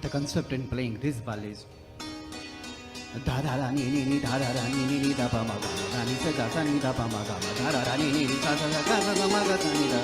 The concept in playing this ballet is da da da ni ni ni da da da ni ni ni da pa ma ga ma da ni sa ga sa ni da pa ma ga ma da da da ni ni ni sa sa ga ga ga ma ga sa ni da.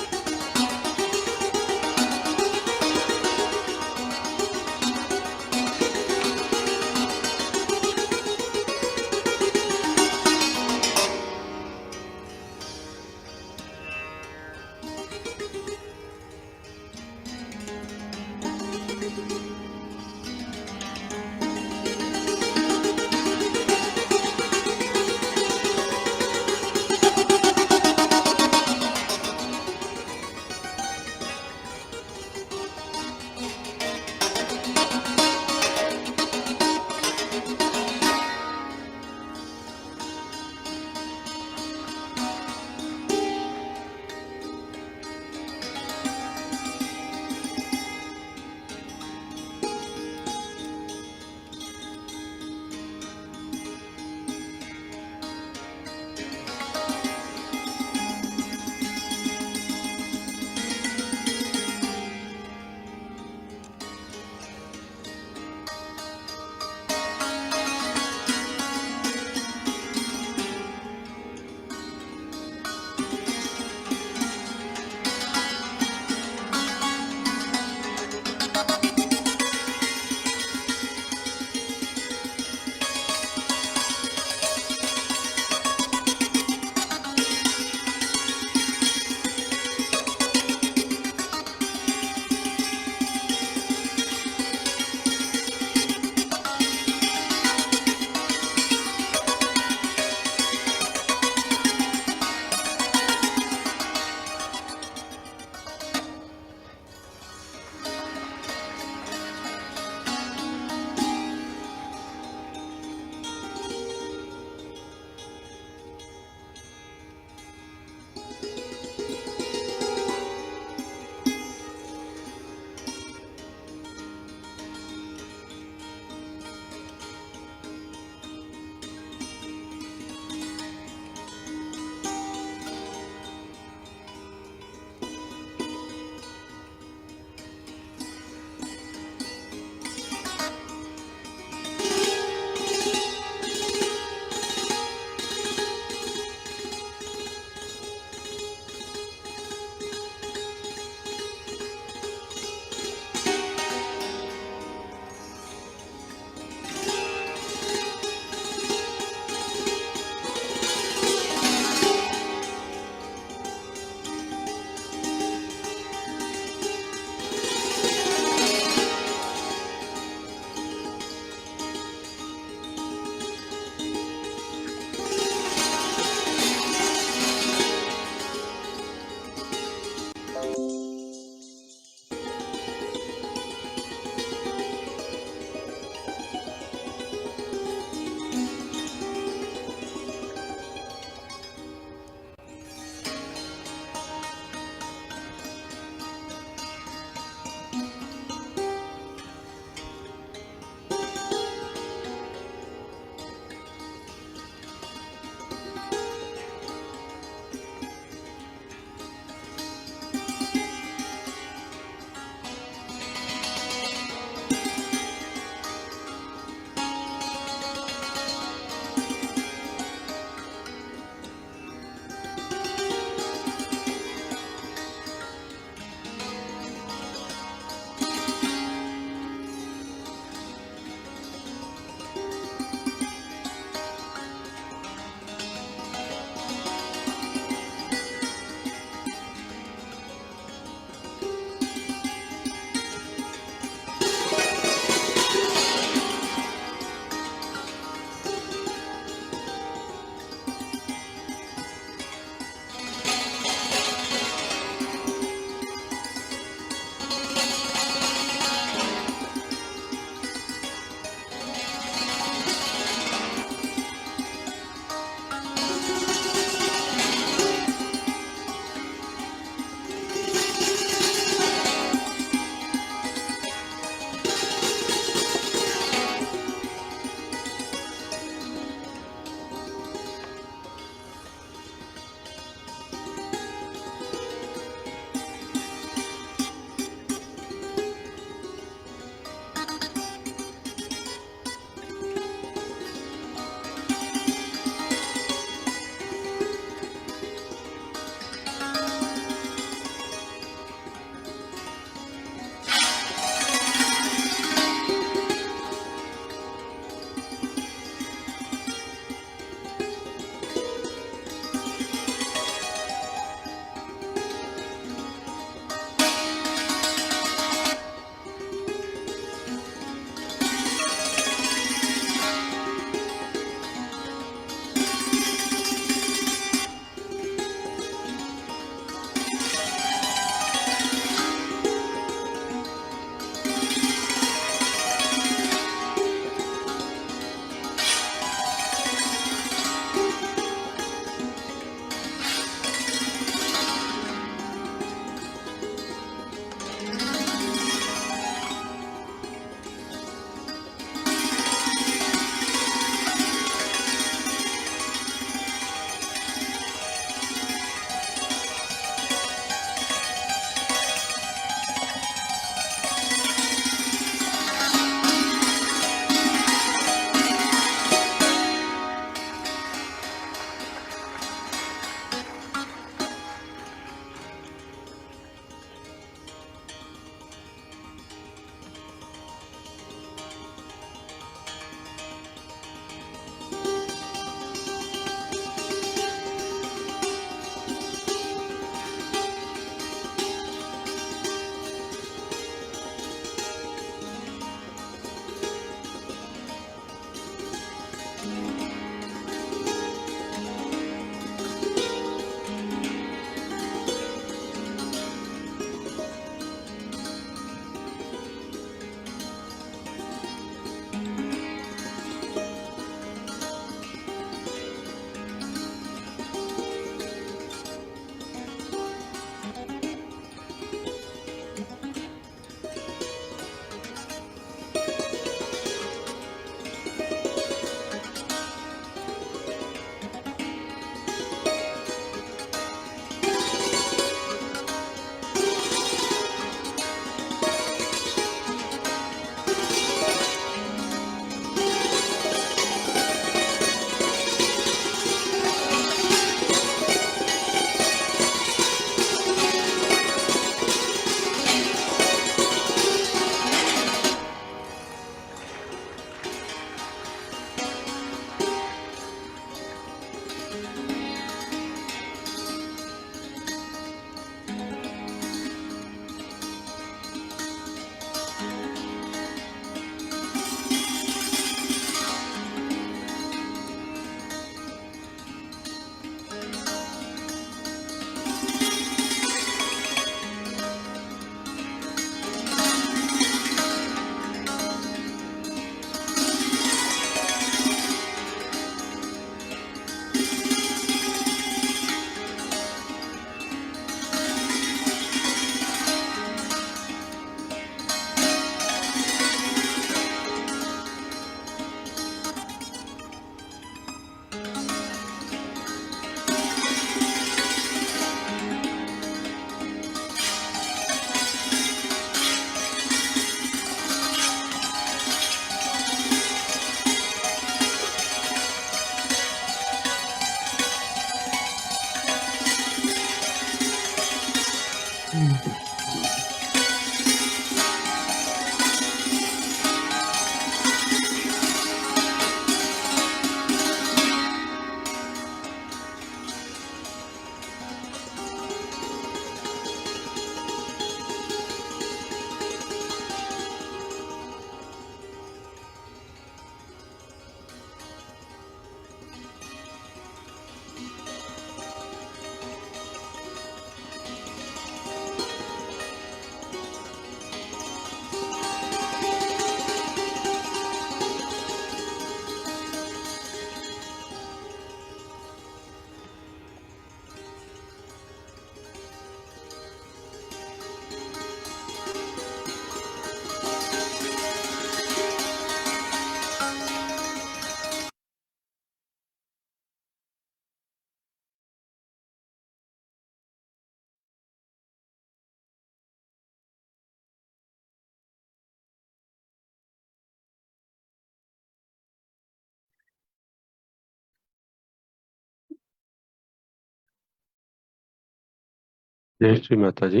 Jai Sri Mataji.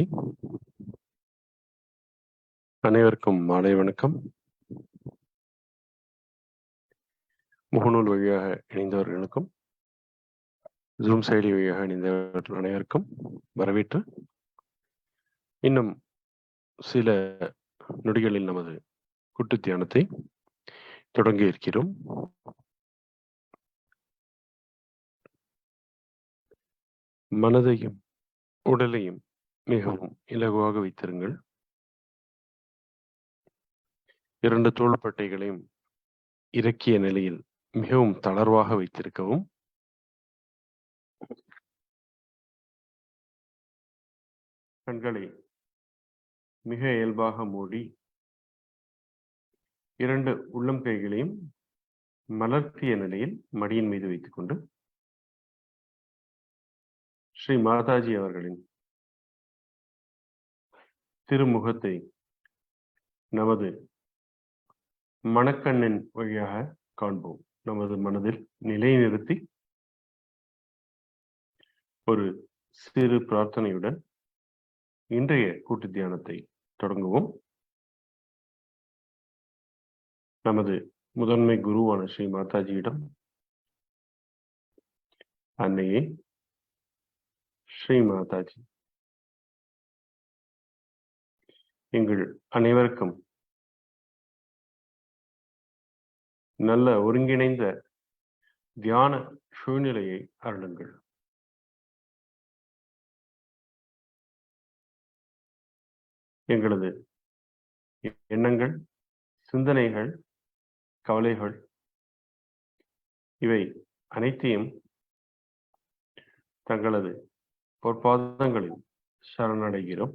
அனைவருக்கும் மாலை வணக்கம். முகநூல் வழியாக இணைந்தவர்களுக்கும் zoom செயலி வழியாக இணைந்தவர்கள் அனைவருக்கும் வரவேற்று இன்னும் சில நொடிகளில் நமது கூட்டு தியானத்தை தொடங்கி இருக்கிறோம். மனதையும் உடலையும் மிகவும் இலகுவாக வைத்திருங்கள். 2 தோள்பட்டைகளையும் இறக்கிய நிலையில் மிகவும் தளர்வாக வைத்திருக்கவும். கண்களை மிக இயல்பாக மூடி 2 உள்ளம் கைகளையும் மலர்த்திய நிலையில் மடியின் மீது வைத்துக்கொண்டு ஸ்ரீ மாதாஜி அவர்களின் திருமுகத்தை நமது மனக்கண்ணின் வழியாக காண்போம். நமது மனதில் நிலைநிறுத்தி ஒரு சிறு பிரார்த்தனையுடன் இன்றைய கூட்டு தியானத்தை தொடங்குவோம். நமது முதன்மை குருவான ஸ்ரீ மாதாஜியிடம், அன்னையே, ஸ்ரீ மாதாஜி, எங்கள் அனைவருக்கும் நல்ல ஒருங்கிணைந்த தியான சூழ்நிலையை அருளுங்கள். எங்களது எண்ணங்கள், சிந்தனைகள், கவலைகள் இவை அனைத்தையும் தங்களது பொற்பாதங்களில் சரணடைகிறோம்.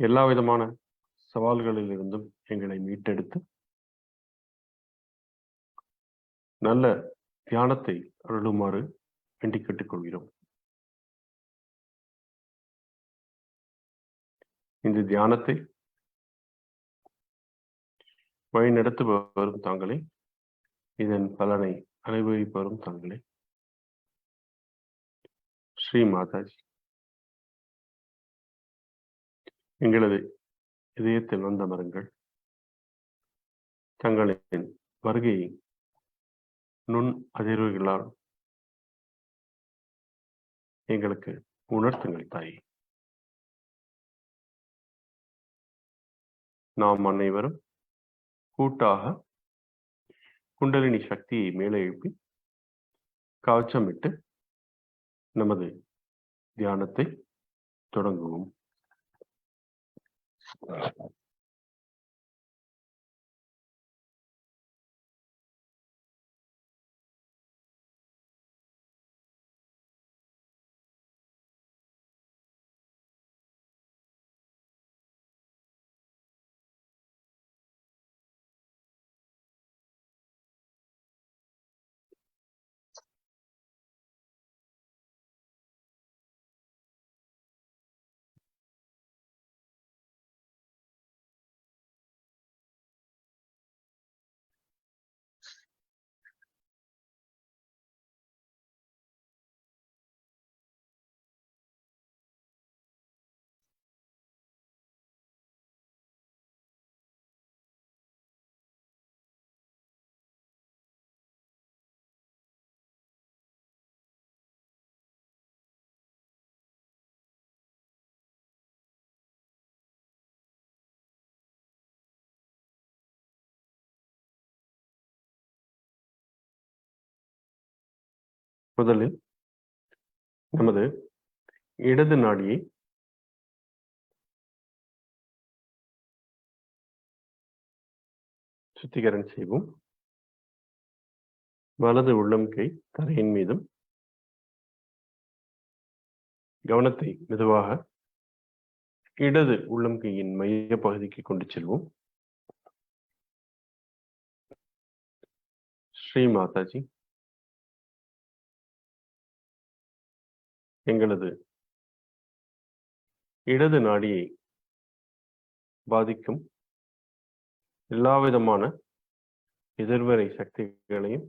எல்லா விதமான சவால்களில் இருந்தும் எங்களை மீட்டெடுத்து நல்ல தியானத்தை அருளுமாறு வேண்டிக் கேட்டுக்கொள்கிறோம். இந்த தியானத்தை வழிநடத்துபவரும் தாங்களே, இதன் பலனை அனுபவிப்பவரும் தாங்களே. ஸ்ரீ மாதாஜி, எங்களது இதயத்தில் வந்த மரங்கள் தங்களின் வருகையை நுண் அதிர்வுகளால் எங்களுக்கு உணர்த்துங்கள் தாயே. நாம் அனைவரும் கூட்டாக குண்டலினி சக்தியை மேலே எழுப்பி கவச்சமிட்டு நமது தியானத்தை தொடங்குவோம். முதலில் நமது இடது நாடியை சுத்திகரணம் செய்வோம். வலது உள்ளம் கை தரையின் மீதும், கவனத்தை மெதுவாக இடது உள்ளம் கையின் மைய பகுதிக்கு கொண்டு செல்வோம். ஸ்ரீ மாதாஜி, எங்களது இடது நாடியை பாதிக்கும் எல்லாவிதமான எதிர்மறை சக்திகளையும்,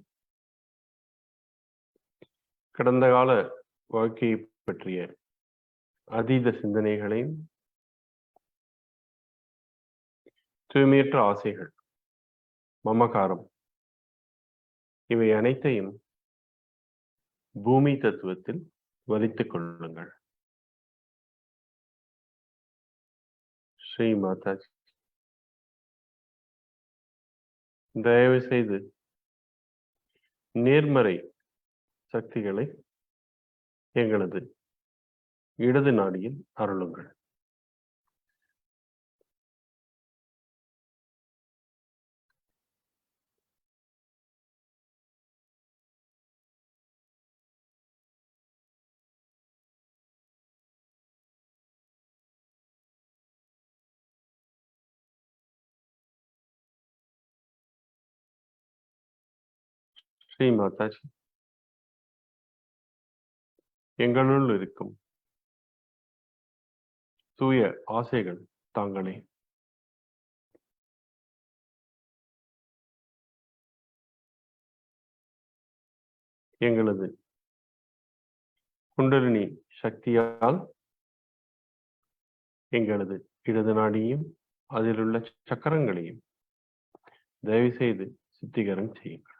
கடந்த கால வாழ்க்கையை பற்றிய அதீத சிந்தனைகளையும், தூய்மையற்ற ஆசைகள், மமகாரம், இவை அனைத்தையும் பூமி தத்துவத்தில் வலித்துக் கொள்ளுங்கள். ஸ்ரீ மாதாஜி, தயவு செய்து நேர்மறை சக்திகளை எங்களது இடது நாடியில் அருளுங்கள். ஸ்ரீ மாதாஜி, எங்களுள் இருக்கும் தூய ஆசைகள் தாங்களே. எங்களது குண்டலினி சக்தியால் எங்களது இடது நாடியையும் அதிலுள்ள சக்கரங்களையும் தயவு செய்து சுத்திகரம் செய்யுங்கள்.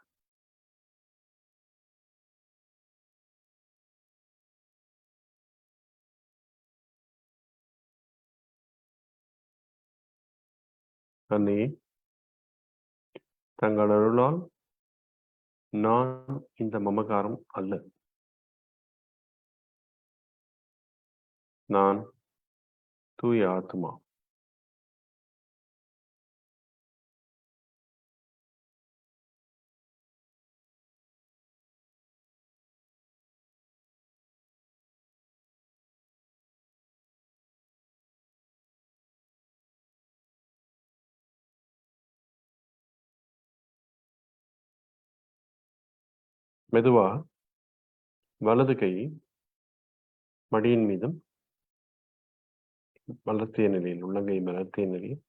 அன்னையே, தங்கள் அருளால் நான் இந்த மமகாரம் அல்ல. நான் தூய ஆத்மா. மெதுவா வலது கையை மடியின் மீதும், மலர்த்திய நிலையில், உள்ளங்கை மலர்த்திய நிலையில்,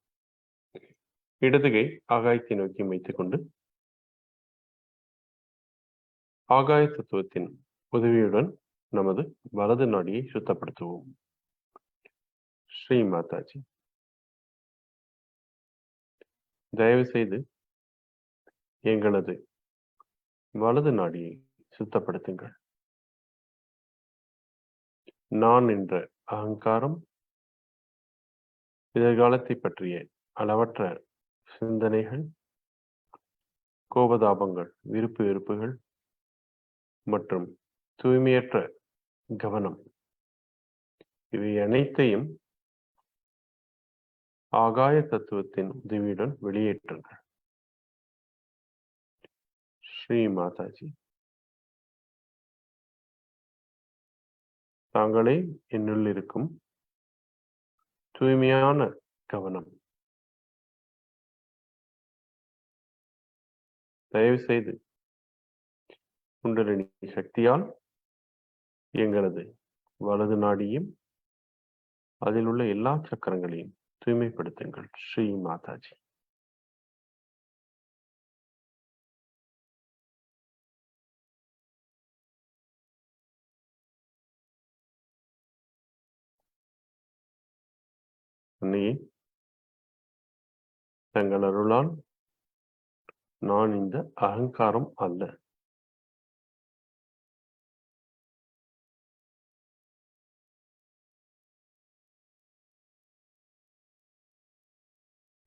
இடது கை ஆகாயத்தை நோக்கி வைத்துக் கொண்டு ஆகாய தத்துவத்தின் உதவியுடன் நமது வலது நாடியை சுத்தப்படுத்துவோம். ஸ்ரீ மாதாஜி, தயவு செய்து எங்களது வலது நாடியை சுத்தப்படுத்துங்கள். நான் என்ற அகங்காரம், எதிர்காலத்தை பற்றிய அளவற்ற சிந்தனைகள், கோபதாபங்கள், விருப்பு வெறுப்புகள் மற்றும் தூய்மையற்ற கவனம், இவை அனைத்தையும் ஆகாய தத்துவத்தின் உதவியுடன் வெளியேற்றுங்கள். ஸ்ரீ மாதாஜி, தாங்களே என்னுள் இருக்கும் தூய்மையான கவனம். தயவு செய்து குண்டலினி சக்தியால் எங்களது வலது நாடியும் அதில் உள்ள எல்லா சக்கரங்களையும் தூய்மைப்படுத்துங்கள். ஸ்ரீ மாதாஜி. அன்னையே, தங்கள் அருளால் நான் இந்த அகங்காரம் அல்ல.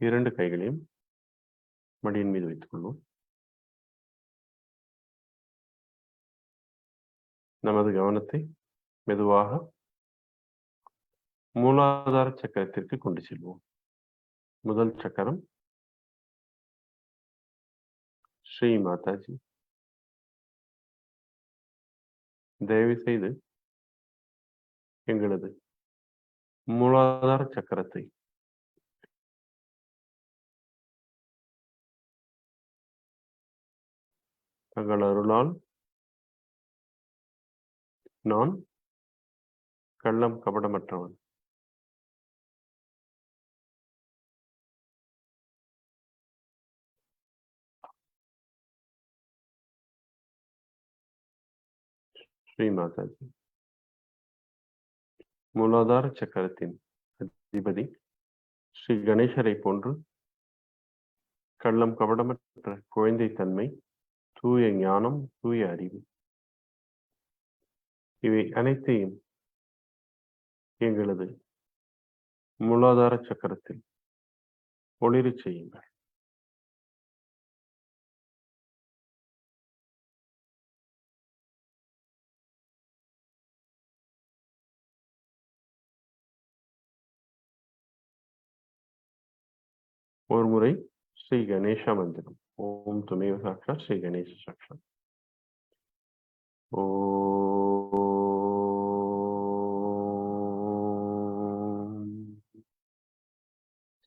இரண்டு கைகளையும் மடியின் மீது வைத்துக் கொள்வோம். நமது கவனத்தை மெதுவாக மூலாதார சக்கரத்திற்கு கொண்டு செல்வோம். முதல் சக்கரம் ஸ்ரீ மாதாஜி. தயவு செய்து எங்களது மூலாதார சக்கரத்தை தங்கள் அருளால் நான் கள்ளம் கபடமற்றவன், ஸ்ரீ மாதாஜி. மூலாதார சக்கரத்தின் அதிபதி ஸ்ரீ கணேசரை போன்று கள்ளம் கபடமற்ற குழந்தை தன்மை, தூய ஞானம், தூய அறிவு, இவை அனைத்தையும் எங்களது மூலாதார சக்கரத்தில் ஒளிரச் செய்யுங்கள். ஒரு முறை ஸ்ரீ கணேச மந்திரம். ஓம் துமேவ சாட்சாத் ஸ்ரீ கணேச சாட்சாத். ஓம்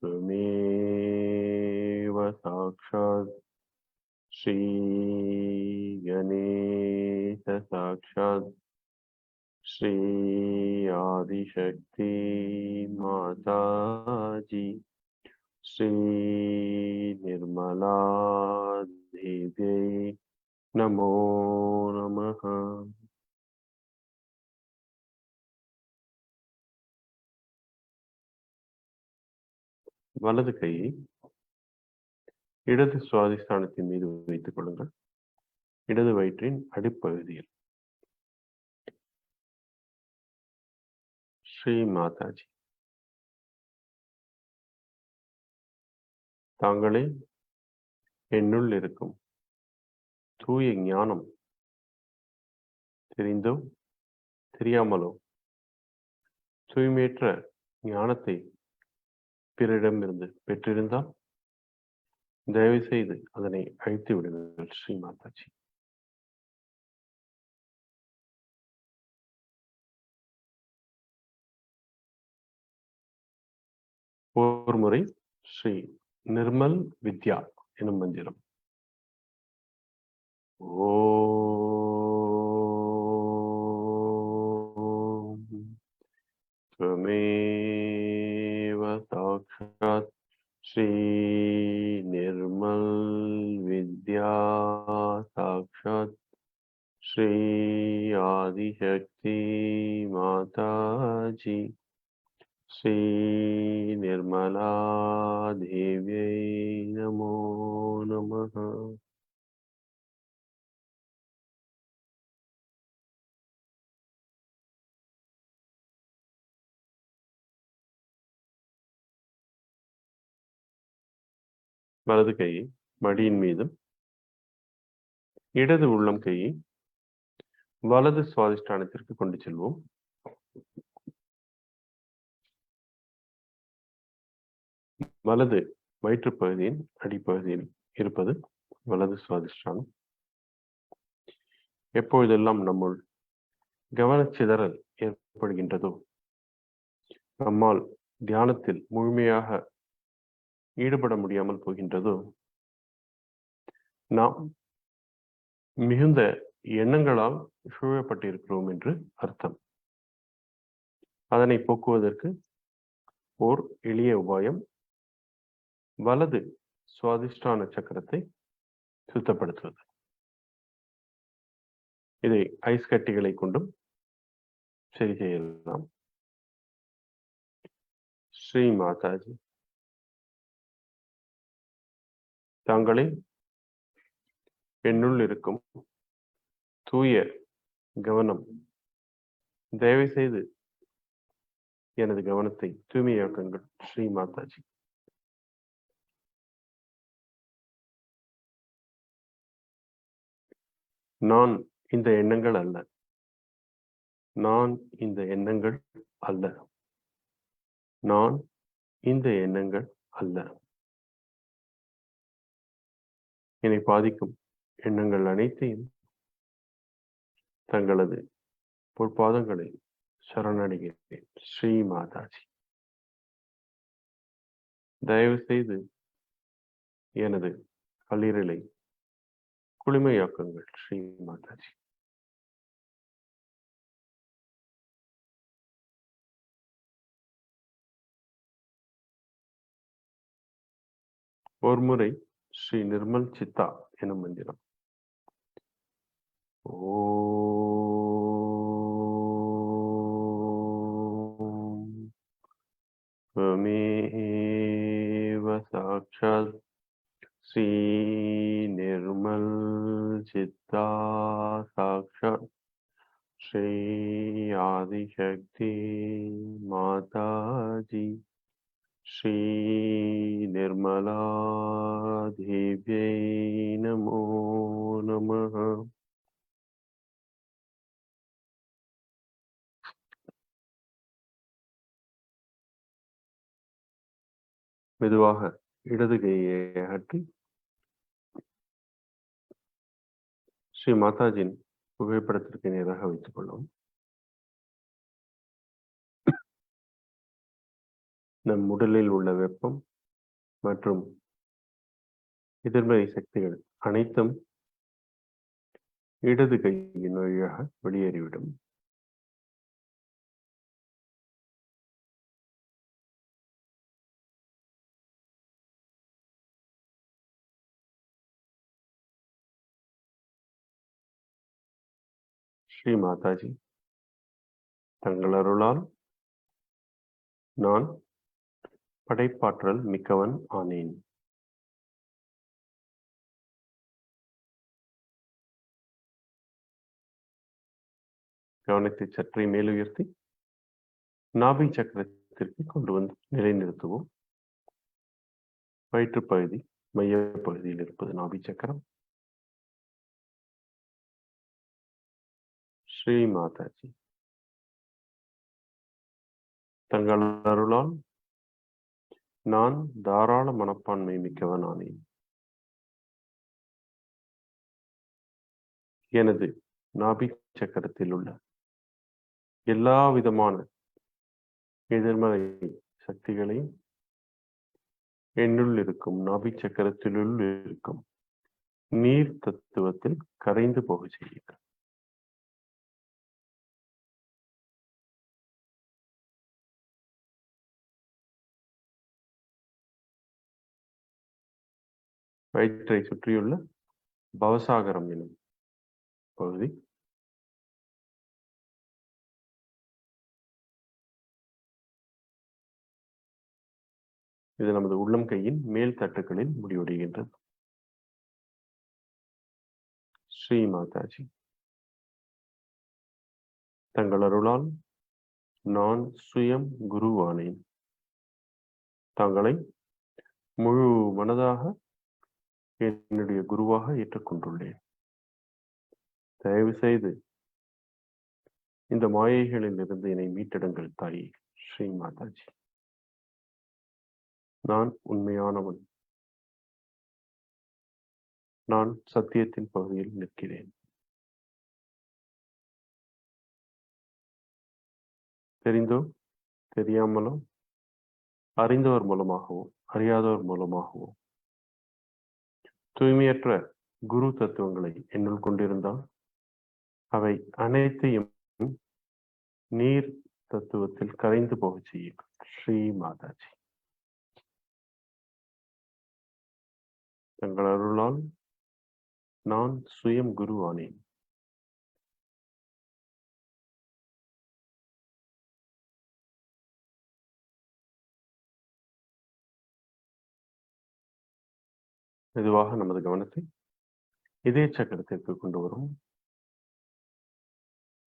துமேவ சாட்சாத் ஸ்ரீ கணேச சாட்சாத் ஸ்ரீ ஆதிசக்தி மாதாஜி ஸ்ரீ நிர்மலா தேவியை நமோ நமஹ. வலது கையை இடது சுவாதிஷ்டானத்தின் மீது வைத்துக் கொள்ளுங்கள். இடது வயிற்றின் அடிப்பகுதியில். ஸ்ரீ மாதாஜி. தாங்களே என்னுள் இருக்கும் தூய ஞானம், தெரிந்தோ தெரியாமலோ தூய்மையற்ற ஞானத்தை பிறரிடமிருந்து பெற்றிருந்தால் தயவு செய்து அதனை அழித்து விடுங்கள். ஸ்ரீ மாதாஜி. ஒரு முறை ஸ்ரீ நிர்மல் வித்யா எனும் மந்திரம். ஓம் त्वमेव साक्षात् श्री निर्मल विद्या साक्षात् श्री आदिशक्ति माताजी श्री निर्मला देव्यै नमो नमः. வலது கையை மடியின் மீதும் இடது உள்ளம் கையை வலது சுவாதிஷ்டானத்திற்கு கொண்டு செல்வோம். வலது வயிற்றுப் பகுதியின் அடிப்பகுதியில் இருப்பது வலது சுவாதிஷ்டானம். எப்பொழுதெல்லாம் நம்முள் கவனச்சிதறல் ஏற்படுகின்றதோ, நம்மால் தியானத்தில் முழுமையாக ஈடுபட முடியாமல் போகின்றதோ, நாம் மிகுந்த எண்ணங்களால் சூழப்பட்டிருக்கிறோம் என்று அர்த்தம். அதனை போக்குவதற்கு ஓர் எளிய உபாயம், வலது சுவாதிஷ்டான சக்கரத்தை சுத்தப்படுத்துவது. இதை ஐஸ் கட்டிகளை கொண்டும் சரி செய்யலாம். ஸ்ரீ மாதாஜி. தாங்களே என்னுள் இருக்கும் தூய கவனம், தயவு செய்து எனது கவனத்தை தூய்மையாக்குங்கள். ஸ்ரீ மாதாஜி. நான் இந்த எண்ணங்கள் அல்ல, நான் இந்த எண்ணங்கள் அல்ல. நான் இந்த எண்ணங்கள் அல்ல. என்னை பாதிக்கும் எண்ணங்கள் அனைத்தையும் தங்களது பொற்பாதங்களை சரணடைகிறேன். ஸ்ரீ மாதாஜி. தயவு செய்து எனது கல்லீரலை குளுமையாக்குங்கள். ஸ்ரீ மாதாஜி. ஒருமுறை ஸ்ரீ நிர்மல் சித்தா எனும் மந்திரம். ஓம் त्वमेव साक्षात् श्री निर्मल चित्ता साक्षात् श्री आदिशक्ति माताजी श्री निर्मला देव्यै नमो नमः. மெதுவாக இடது கையை அகற்றி ஸ்ரீ மாதாஜியின் புகைப்படத்திற்கு நேராக வைத்துக் கொள்ளவும். நம் உடலில் உள்ள வெப்பம் மற்றும் எதிர்மறை சக்திகள் அனைத்தும் இடது கையின் வழியாக வெளியேறிவிடும். ஸ்ரீ மாதாஜி, தங்கள் அருளால் நான் படைப்பாற்றல் மிக்கவன் ஆனேன். கவனத்தை சற்றே மேலுயர்த்தி நாபி சக்கரத்திற்கு கொண்டு வந்து நிலைநிறுத்துவோம். வயிற்றுப்பகுதி மைய பகுதியில் இருப்பது நாபி சக்கரம். ஸ்ரீ மாதாஜி, தங்கள் அருளால் நான் தாராள மனப்பான்மை மிக்கவன் ஆனேன். எனது நாபி சக்கரத்தில் உள்ள எல்லா விதமான எதிர்மறை சக்திகளையும் என்னுள் இருக்கும் நாபி சக்கரத்திலுள் இருக்கும் நீர் தத்துவத்தில் கரைந்து போக செய்யுங்கள். வயிற்றை சுற்றியுள்ள பவசாகரம் எனும் பகுதி இது நமது உள்ளம் கையின் மேல் தட்டுக்களில் முடிவடைகின்றது. ஸ்ரீ மாதாஜி, தங்கள் அருளால் நான் சுயம் குருவானேன். தங்களை முழு மனதாக என்னுடைய குருவாக ஏற்றுக்கொண்டுள்ளேன். தயவு செய்து இந்த மாயைகளில் இருந்து என்னை மீட்டெடுங்கள் தாயே. ஸ்ரீ மாதாஜி, நான் உண்மையானவன். நான் சத்தியத்தின் பகுதியில் நிற்கிறேன். தெரிந்தோ தெரியாமலோ, அறிந்தவர் மூலமாகவோ அறியாதவர் மூலமாகவோ தூய்மையற்ற குரு தத்துவங்களை என்னுள் கொண்டிருந்தால் அவை அனைத்தையும் நீர் தத்துவத்தில் கரைந்து போக செய்யும். ஸ்ரீ மாதாஜி, தங்கள் அருளால் நான் சுயம் குரு ஆனேன். மெதுவாக நமது கவனத்தை இதய சக்கரத்திற்கு கொண்டு வரும்.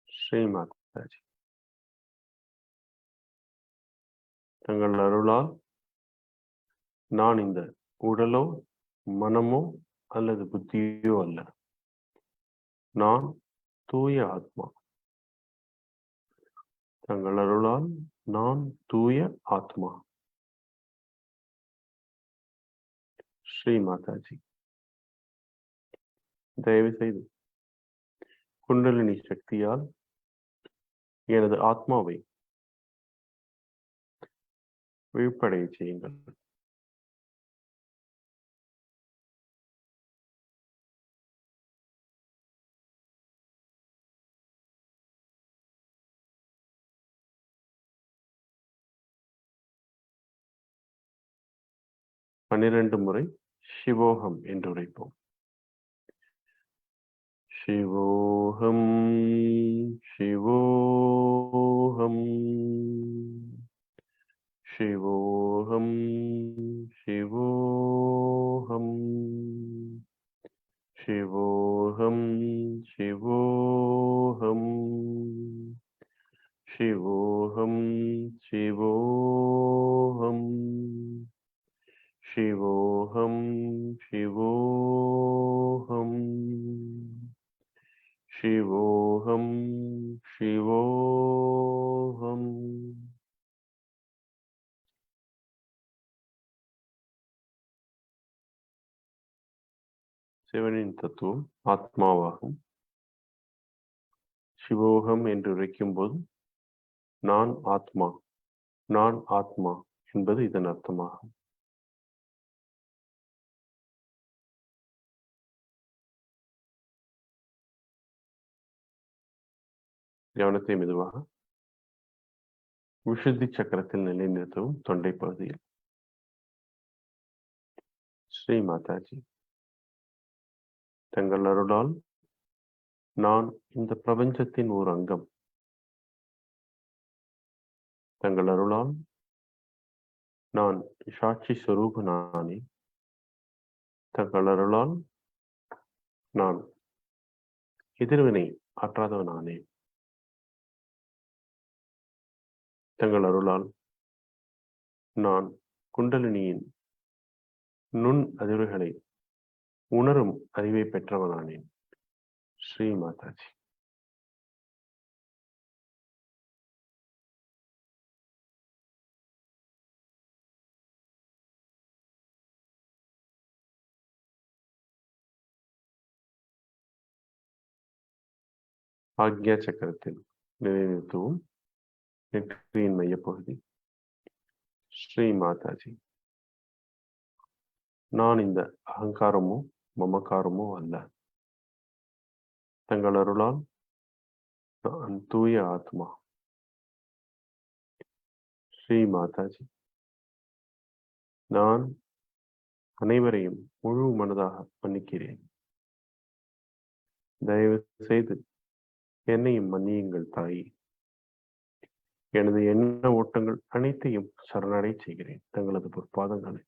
ஸ்ரீ மாதாஜி, தங்கள் அருளால் நான் இந்த உடலோ மனமோ அல்லது புத்தியோ அல்ல. நான் தூய ஆத்மா. தங்கள் அருளால் நான் தூய ஆத்மா. ஸ்ரீ மாதாஜி. தயவு செய்து குண்டலினி சக்தியால் எனது ஆத்மாவை விழிப்படைய செய்யுங்கள். பன்னிரண்டு முறை சிவோகம் என்று உரைப்போம். சிவோகம் சிவோகம் சிவோகம் சிவோகம் சிவோகம் சிவோகம் சிவோகம் சிவோகம் சிவோகம் சிவோகம் சிவோகம் சிவோகம். சிவனின் தத்துவம் ஆத்மாவாகும். சிவோகம் என்று உரைக்கும் போது நான் ஆத்மா, நான் ஆத்மா என்பது இதன் அர்த்தமாகும். கவனத்தை மெதுவாக விஷுத்தி சக்கரத்தில் நிலைநிறுத்தவும். தொண்டை பகுதியில். ஸ்ரீ மாதாஜி. தங்கள் அருளால் நான் இந்த பிரபஞ்சத்தின் ஒரு அங்கம். தங்கள் அருளால் நான் சாட்சி ஸ்வரூபனானே. தங்கள் அருளால் நான் எதிர்வினை ஆற்றாதவனானே. தங்கள் அருளால் நான் குண்டலினியின் நுண் அதிர்வுகளை உணரும் அறிவை பெற்றவனானேன். ஸ்ரீ மாதாஜி. ஆக்ஞா சக்கரத்தில் நிலைநிறுத்தவும். நெற்றியின் மையப்பகுதி. ஸ்ரீ மாதாஜி. நான் இந்த அகங்காரமோ மமக்காரமோ அல்ல. தங்கள் அருளால் நான் தூய ஆத்மா. ஸ்ரீ மாதாஜி. நான் அனைவரையும் முழு மனதாக மன்னிக்கிறேன். தயவு செய்து என்னையும் மன்னியுங்கள் தாயி. எனது எண்ண ஓட்டங்கள் அனைத்தையும் சரணடை செய்கிறேன் தங்களது பொற்பாதங்களை.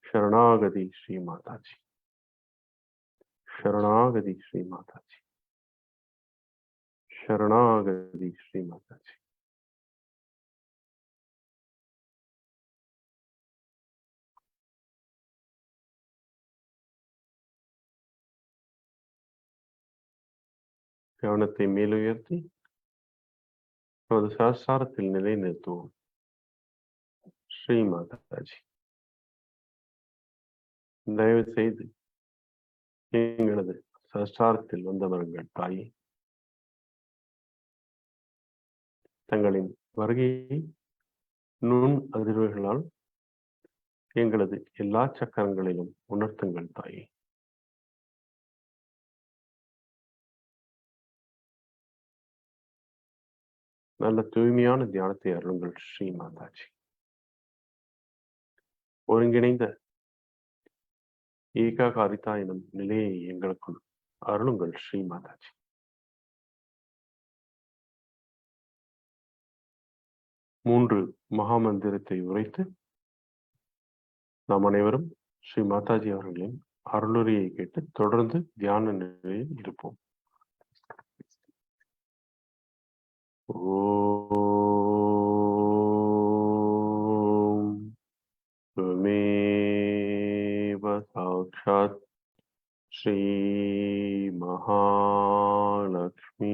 शरणागति श्री माता जी. शरणागति श्री माता जी. शरणागति श्री माता जी. கவனத்தை மேலுயர்த்தி நமது சஹஸ்ராரத்தில் நிலைநிறுத்துவோம். ஸ்ரீ மாதாஜி. தயவு செய்து எங்களது சஹஸ்ராரத்தில் வந்தவர்கள் தாயே, தங்களின் வருகையை நுண் அதிர்வுகளால் எங்களது எல்லா சக்கரங்களிலும் உணர்த்துங்கள் தாயே. நல்ல தூய்மையான தியானத்தை அருளுங்கள் ஸ்ரீ மாதாஜி. ஒருங்கிணைந்த ஏகாகாரிதா எனும் நிலையை எங்களுக்குள் அருளுங்கள் ஸ்ரீ மாதாஜி. மூன்று மகாமந்திரத்தை உரைத்து நாம் அனைவரும் ஸ்ரீ மாதாஜி அவர்களின் அருளுரையை கேட்டு தொடர்ந்து தியான நிலையில் இருப்போம். ஓம் त्वमेव साक्षात् श्री महालक्ष्मी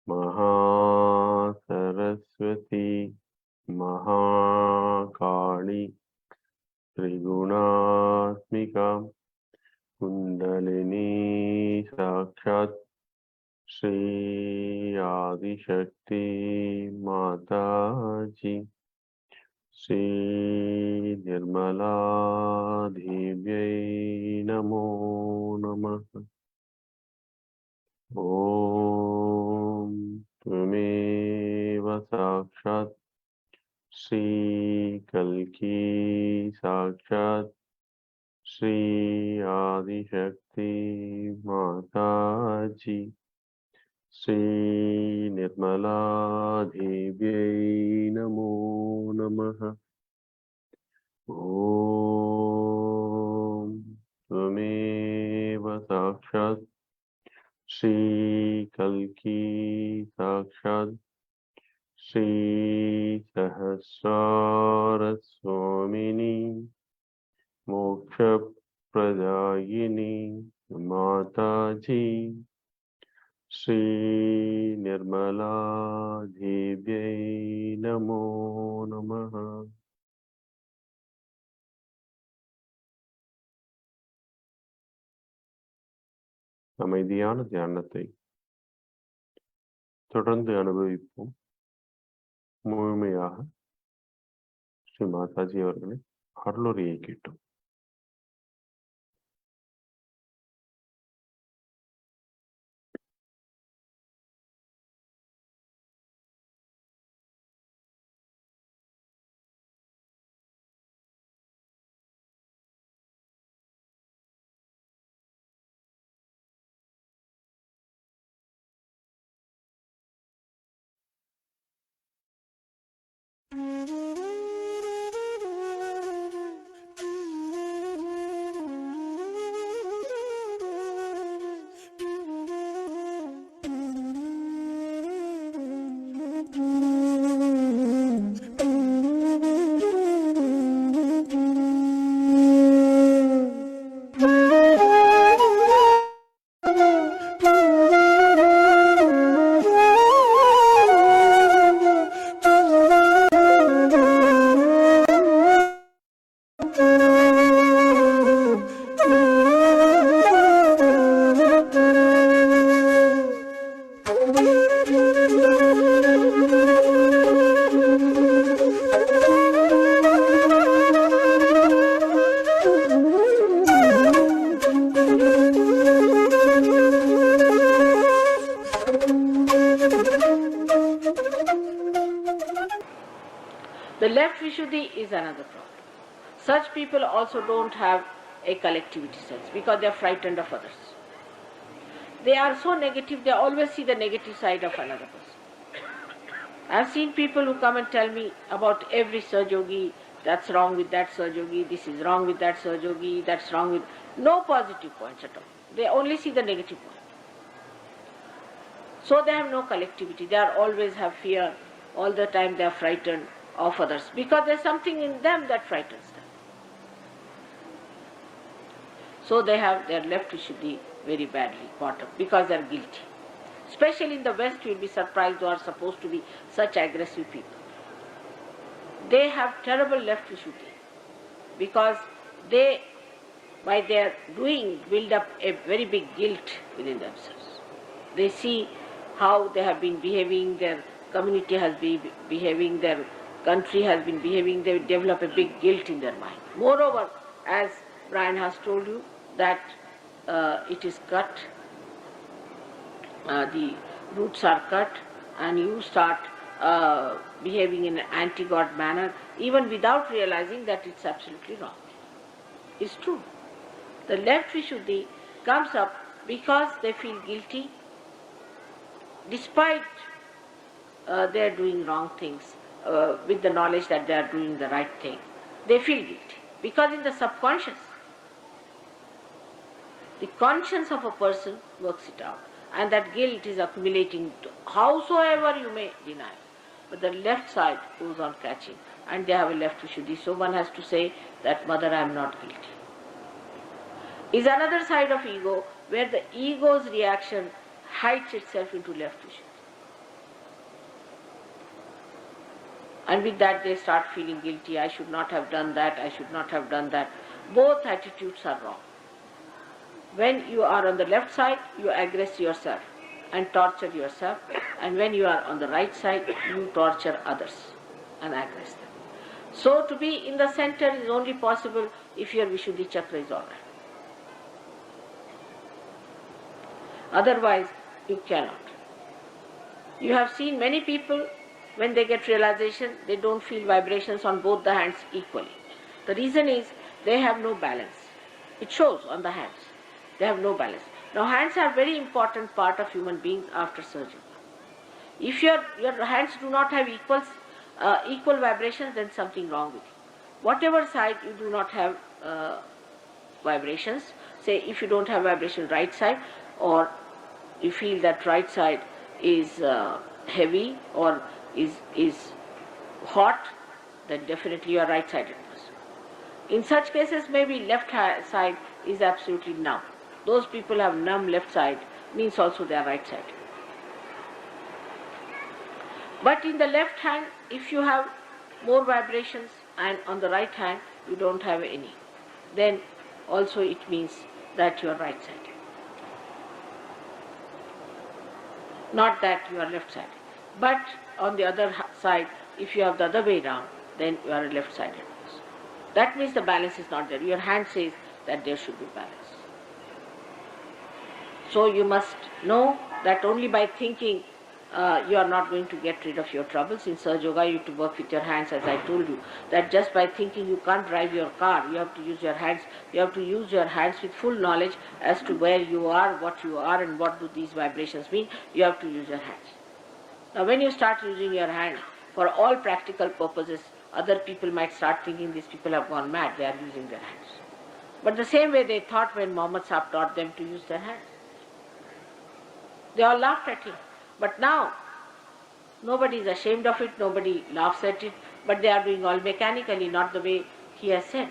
महासरस्वती महाकाली त्रिगुणात्मिका कुंडलिनी साक्षात् श्री आदिशक्ति माताजी श्री निर्मला देव्यै नमो नमः। ॐ त्वमेव साक्षात् श्री कल्की साक्षात् श्री आदिशक्ति माताजी श्री निर्मला देव्यै नमो नमः। ॐ त्वमेव साक्षात् श्री कल्की साक्षात् श्री सहस्रार स्वामिनी मोक्षप्रदायिनी माताजी श्री निर्मला देव्यै नमो नमः। அமைதியான தியானத்தை தொடர்ந்து அனுபவிப்போம். முழுமையாக ஸ்ரீ மாதாஜி அவர்களின் அருளுரையை கேட்டோம். The left Vishuddhi is another problem. Such people also don't have a collectivity sense because they are frightened of others. They are so negative, they always see the negative side of another person. I have seen people who come and tell me about every Sahajogi, that's wrong with that Sahajogi, this is wrong with that Sahajogi, that's wrong with... No positive points at all. They only see the negative point. So they have no collectivity. They are always have fear. All the time they are frightened of others because there is something in them that frightens them. So they have their left Vishuddhi very badly caught up because they are guilty. Especially in the West, you will be surprised, who are supposed to be such aggressive people. They have terrible left Vishuddhi because they, by their doing, build up a very big guilt within themselves. They see how they have been behaving, their community has been behaving, their country has been behaving, they develop a big guilt in their mind. Moreover, as Brian has told you, that it is cut, the roots are cut, and you start behaving in an anti-God manner, even without realizing that it's absolutely wrong. It's true. The left Vishuddhi comes up because they feel guilty, despite they are doing wrong things, with the knowledge that they are doing the right thing. They feel guilty because in the subconscious, the conscience of a person works it out, and that guilt is accumulating howsoever you may deny. But the left side goes on catching, and they have a left Vishuddhi. So one has to say that, Mother, I am not guilty. Is another side of ego where the ego's reaction hides itself into left Vishuddhi. And with that they start feeling guilty. I should not have done that, I should not have done that. Both attitudes are wrong. When you are on the left side, you aggress yourself and torture yourself, and when you are on the right side, you torture others and aggress them. So to be in the center is only possible if your Vishuddhi chakra is alright. Otherwise, you cannot. You have seen many people, when they get realization, they don't feel vibrations on both the hands equally. The reason is they have no balance. It shows on the hands. They have no balance. Now, hands are very important part of human beings after surgery. If your hands do not have equal vibrations, then something wrong with you. Whatever side you do not have vibrations, say if you don't have vibration right side, or you feel that right side is heavy or is hot, then definitely you are right-sided person. In such cases, maybe left side is absolutely numb. Those people have numb left side, means also they are right-sided. But in the left hand, if you have more vibrations and on the right hand you don't have any, then also it means that you are right-sided. Not that you are left-sided. But on the other side, if you have the other way round, then you are a left-sided person. That means the balance is not there. Your hand says that there should be balance. So you must know that only by thinking you are not going to get rid of your troubles. In Sahaja Yoga, you have to work with your hands, as I told you. That just by thinking you can't drive your car, you have to use your hands. You have to use your hands with full knowledge as to where you are, and what do these vibrations mean. You have to use your hands. Now when you start using your hand for all practical purposes, other people might start thinking these people have gone mad, they are using their hands. But the same way they thought when Muhammad Sahib taught them to use their hands. They all laughed at him. But now, nobody is ashamed of it, nobody laughs at it, but they are doing all mechanically, not the way he has said.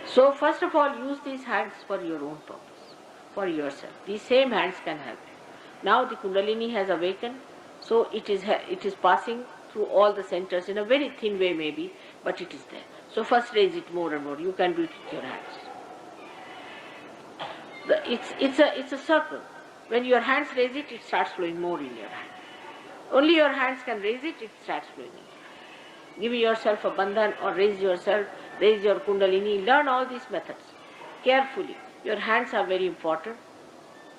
So first of all, use these hands for your own purpose, for yourself. These same hands can help you. Now the Kundalini has awakened, so it is passing through all the centers in a very thin way maybe, but it is there. So first raise it more and more. You can do it with your hands. It's a circle. When your hands raise it, it starts flowing more in your hand. Only your hands can raise it, it starts flowing in. Give yourself a bandhan or raise yourself, raise your Kundalini. Learn all these methods carefully. Your hands are very important.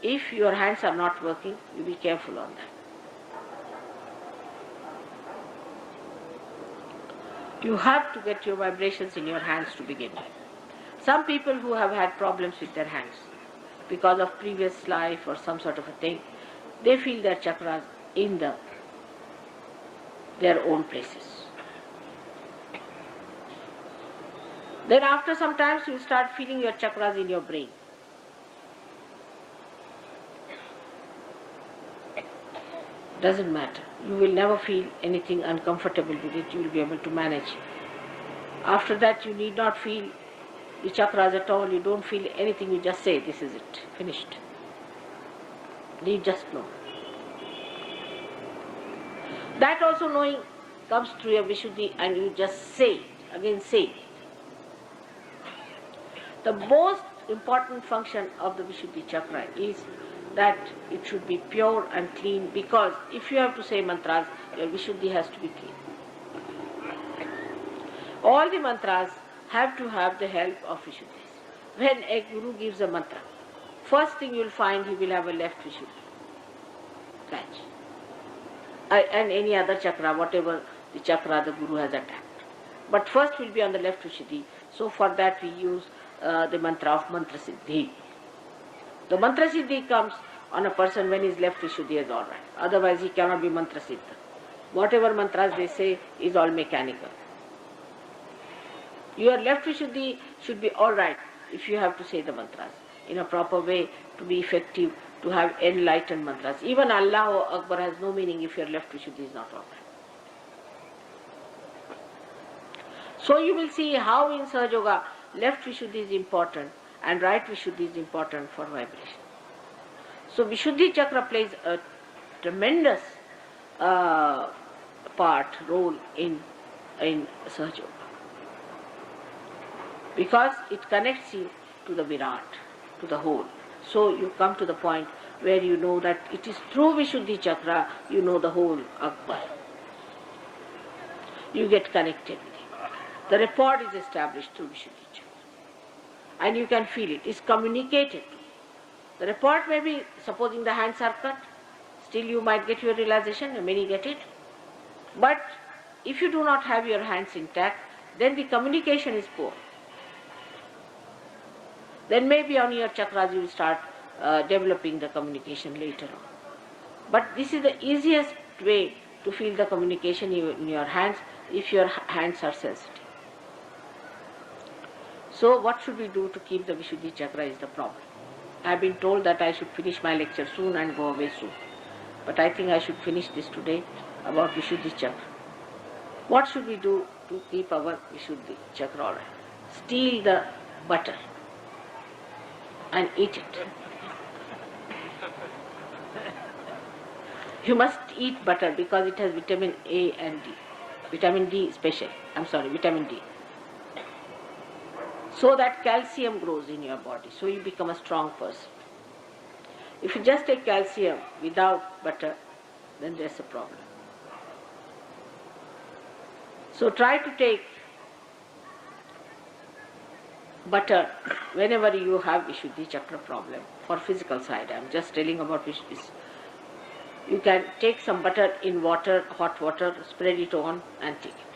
If your hands are not working, you be careful on that. You have to get your vibrations in your hands to begin with. Some people who have had problems with their hands because of previous life or some sort of a thing, they feel their chakras in their own places. Then after some time you start feeling your chakras in your brain. Doesn't matter. You will never feel anything uncomfortable with it. You will be able to manage. After that you need not feel the chakras at all. You don't feel anything. You just say, this is it. Finished. You just know. That also knowing comes through your Vishuddhi, and you just say it. Again say it. The most important function of the Vishuddhi chakra is that it should be pure and clean, because if you have to say mantras, your Vishuddhi has to be clean. All the mantras have to have the help of Vishuddhis. When a guru gives a mantra, first thing you will find he will have a left Vishuddhi. Catch. And any other chakra, whatever the chakra the guru has attacked. But first will be on the left Vishuddhi. So for that we use the mantra of Mantra Siddhi. The Mantra Siddhi comes on a person when his left Vishuddhi is alright. Otherwise he cannot be Mantra Siddha. Whatever mantras they say is all mechanical. Your left Vishuddhi should be alright if you have to say the mantras in a proper way to be effective, to have enlightened mantras. Even Allahu Akbar has no meaning if your left Vishuddhi is not alright. So you will see how in Sahaja Yoga left Vishuddhi is important and right Vishuddhi is important for vibration. So Vishuddhi Chakra plays a tremendous role in Sahaja Yoga, because it connects you to the Virat, to the whole. So you come to the point where you know that it is through Vishuddhi Chakra you know the whole Akbar. You get connected with it. The rapport is established through Vishuddhi Chakra. And you can feel it. It's communicated. The rapport may be, supposing the hands are cut, still you might get your realization, many get it. But if you do not have your hands intact, then the communication is poor. Then maybe on your chakras you will start developing the communication later on. But this is the easiest way to feel the communication in your hands if your hands are sensitive. So what should we do to keep the Vishuddhi Chakra is the problem. I have been told that I should finish my lecture soon and go away soon. But I think I should finish this today about Vishuddhi Chakra. What should we do to keep our Vishuddhi Chakra all right? Steal the butter and eat it. You must eat butter because it has vitamin A and D. Vitamin D vitamin D. So that calcium grows in your body, so you become a strong person. If you just take calcium without butter, then there's a problem. So try to take butter whenever you have Vishuddhi Chakra problem. For physical side, I'm just telling about Vishuddhi. You can take some butter in water, hot water, spread it on and take it.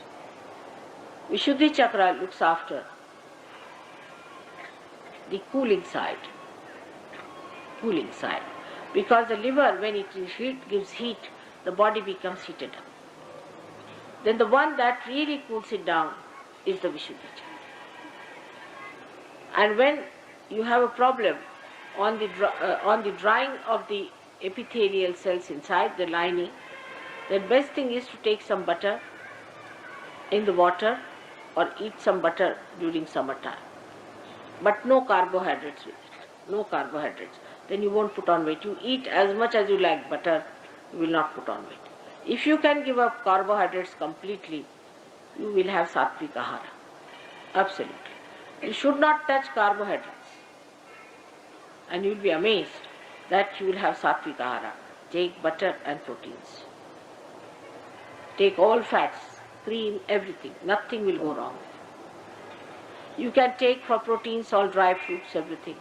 Vishuddhi Chakra looks after the cooling side. Because the liver, when it gives heat, the body becomes heated up. Then the one that really cools it down is the Vishuddhi Chakra. And when you have a problem on the drying of the epithelial cells inside the lining, the best thing is to take some butter in the water or eat some butter during summertime. But no carbohydrates with it. No carbohydrates. Then you won't put on weight. You eat as much as you like butter, you will not put on weight. If you can give up carbohydrates completely, you will have sattvic ahara. Absolutely. You should not touch carbohydrates. And you will be amazed that you will have sattvic ahara. Take butter and proteins. Take all fats, cream, everything. Nothing will go wrong. You can take for proteins all dry fruits, everything.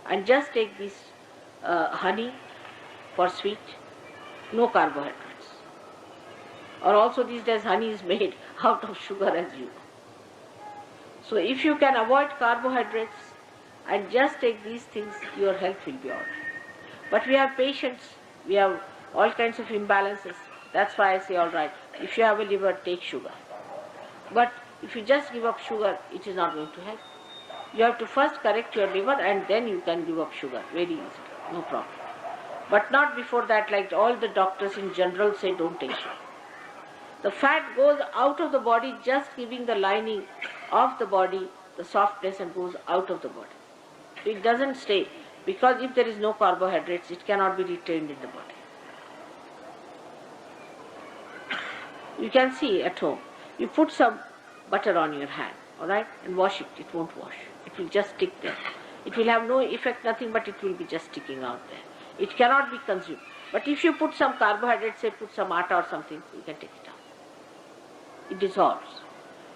And just take this honey for sweet, no carbohydrates. Or also these days honey is made out of sugar, as you know. So if you can avoid carbohydrates and just take these things, your health will be all right. But we have patients, we have all kinds of imbalances. That's why I say, all right, if you have a liver, take sugar. But if you just give up sugar, it is not going to help. You have to first correct your liver and then you can give up sugar very easily, no problem. But not before that, like all the doctors in general say, don't take sugar. The fat goes out of the body, just giving the lining of the body the softness, and goes out of the body. It doesn't stay, because if there is no carbohydrates, it cannot be retained in the body. You can see at home, you put some butter on your hand, all right, and wash it. It won't wash. It will just stick there. It will have no effect, nothing, but it will be just sticking out there. It cannot be consumed. But if you put some carbohydrates, say put some atta or something, you can take it out. It dissolves.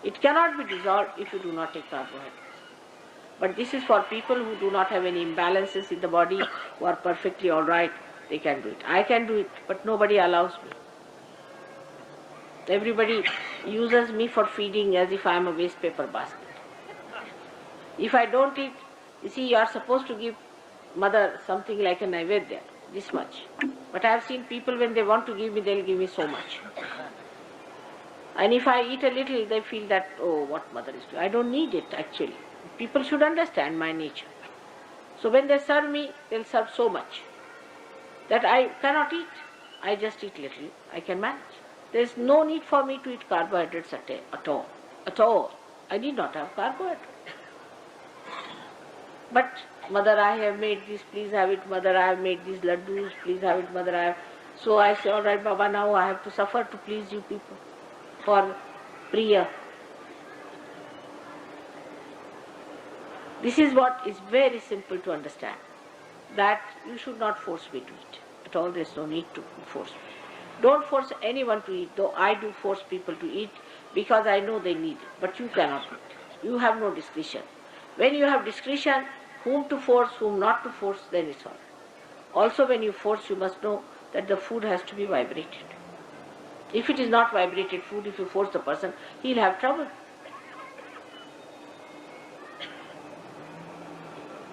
It cannot be dissolved if you do not take carbohydrates. But this is for people who do not have any imbalances in the body, who are perfectly all right, they can do it. I can do it, but nobody allows me. Everybody uses me for feeding as if I am a waste paper basket. If I don't eat, you see, you are supposed to give mother something like a naivedya, this much. But I have seen people, when they want to give me, they'll give me so much. And if I eat a little, they feel that, oh, what mother is doing. I don't need it, actually. People should understand my nature. So when they serve me, they'll serve so much that I cannot eat. I just eat little. I can manage. There is no need for me to eat carbohydrates at all. At all. I need not have carbohydrates. But Mother, I have made this, please have it. Mother, I have made these laddus, please have it. Mother, I have. So I say, all right, Baba, now I have to suffer to please you people for Priya. This is what is very simple to understand, that you should not force me to eat. At all, there is no need to force me. Don't force anyone to eat, though I do force people to eat because I know they need it. But you cannot eat. You have no discretion. When you have discretion, whom to force, whom not to force, then it's all right. Also, when you force, you must know that the food has to be vibrated. If it is not vibrated food, if you force the person, he'll have trouble.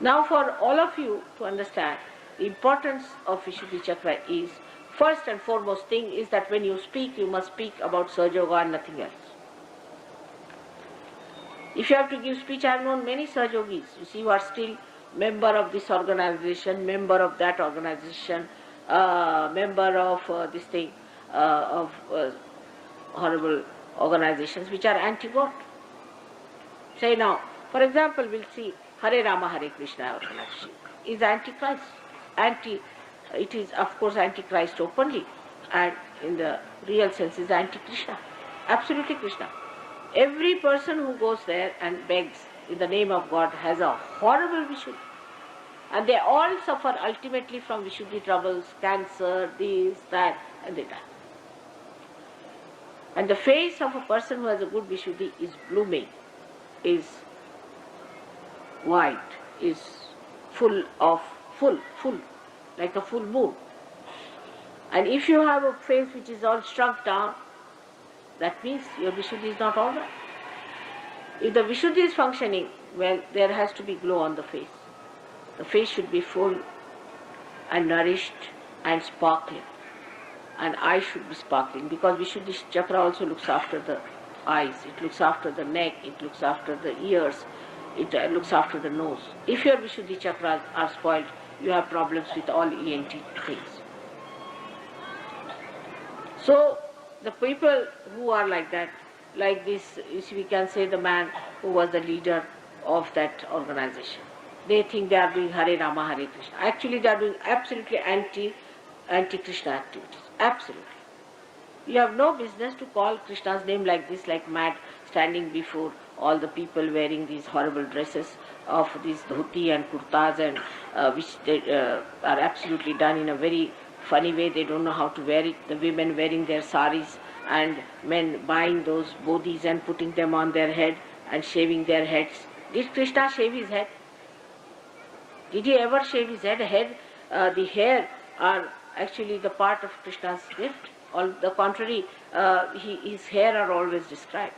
Now, for all of you to understand, the importance of Vishuddhi Chakra is, first and foremost thing is that when you speak, you must speak about Sahaja Yoga and nothing else. If you have to give speech, I have known many Sahaja Yogis, you see, who are still member of this organization, member of that organization, member of this thing, of horrible organizations which are anti-God. Say now, for example, we'll see Hare Rama, Hare Krishna organization is anti-Christ. It is of course anti-Christ openly, and in the real sense is anti-Krishna. Absolutely Krishna. Every person who goes there and begs in the name of God has a horrible Vishuddhi. And they all suffer ultimately from Vishuddhi troubles, cancer, this, that, and they die. And the face of a person who has a good Vishuddhi is blooming, is white, is full, like a full moon. And if you have a face which is all shrunk down, that means your Vishuddhi is not all right. If the Vishuddhi is functioning, well, there has to be glow on the face. The face should be full and nourished and sparkling. And eyes should be sparkling, because Vishuddhi Chakra also looks after the eyes, it looks after the neck, it looks after the ears, it looks after the nose. If your Vishuddhi Chakras are spoiled, you have problems with all ENT things. So, the people who are like that, like this, we can say the man who was the leader of that organization, they think they are doing Hare Rama, Hare Krishna. Actually, they are doing absolutely anti-Krishna activities. Absolutely. You have no business to call Krishna's name like this, like mad, standing before all the people wearing these horrible dresses of these dhoti and kurtas, and which they, are absolutely done in a very funny way. They don't know how to wear it. The women wearing their saris, and men buying those bodhis and putting them on their head and shaving their heads. Did Krishna shave his head? Did he ever shave his head? The hair are actually the part of Krishna's gift. On the contrary, his hair are always described